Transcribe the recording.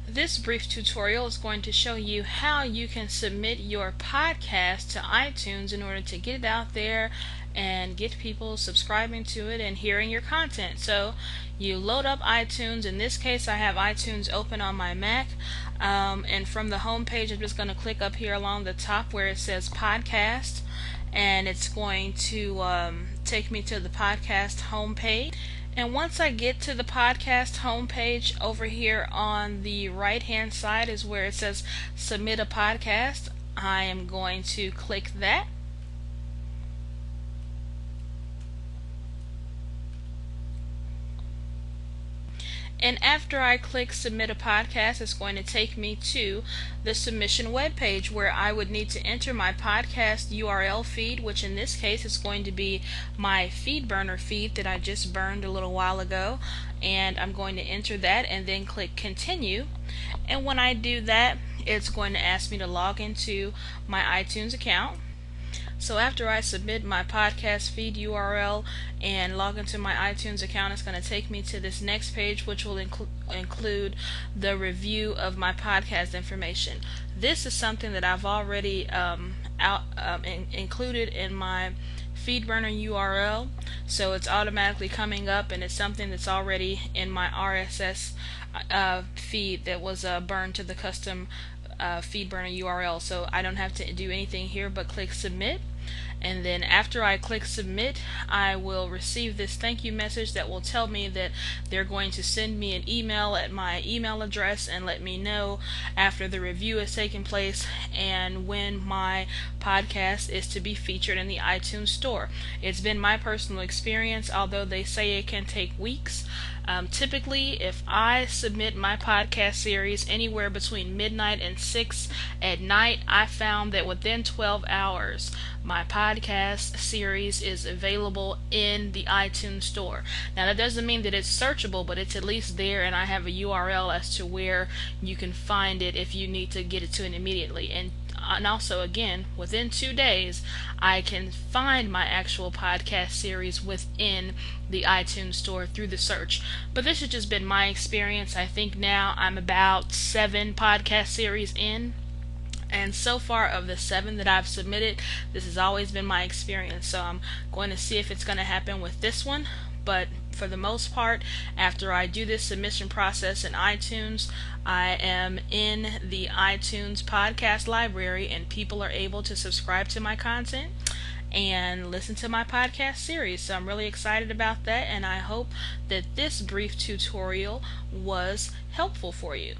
This brief tutorial is going to show you how you can submit your podcast to iTunes in order to get it out there and get people subscribing to it and hearing your content. So you load up iTunes. In this case, I have iTunes open on my Mac, and from the home page I'm just going to click up here along the top where it says podcast, and it's going to take me to the podcast home page. And once I get to the podcast homepage, over here on the right hand side is where it says submit a podcast. I am going to click that. And after I click submit a podcast, it's going to take me to the submission webpage where I would need to enter my podcast URL feed, which in this case is going to be my FeedBurner feed that I just burned a little while ago. And I'm going to enter that and then click continue. And when I do that, it's going to ask me to log into my iTunes account. So after I submit my podcast feed URL and log into my iTunes account, it's going to take me to this next page, which will include the review of my podcast information. This is something that I've already included in my FeedBurner URL, so it's automatically coming up, and it's something that's already in my RSS feed that was burned to the custom FeedBurner URL. So I don't have to do anything here but click submit. And then after I click submit, I will receive this thank you message that will tell me that they're going to send me an email at my email address and let me know after the review has taken place and when my podcast is to be featured in the iTunes store. It's been my personal experience, although they say it can take weeks. Typically, if I submit my podcast series anywhere between midnight and 6 at night, I found that within 12 hours, my podcast series is available in the iTunes store. Now, that doesn't mean that it's searchable, but it's at least there, and I have a URL as to where you can find it if you need to get it to it immediately. And also, again, within 2 days, I can find my actual podcast series within the iTunes store through the search. But this has just been my experience. I think now I'm about 7 podcast series in. And so far, of the 7 that I've submitted, this has always been my experience. So I'm going to see if it's going to happen with this one. But for the most part, after I do this submission process in iTunes, I am in the iTunes podcast library, and people are able to subscribe to my content and listen to my podcast series. So I'm really excited about that, and I hope that this brief tutorial was helpful for you.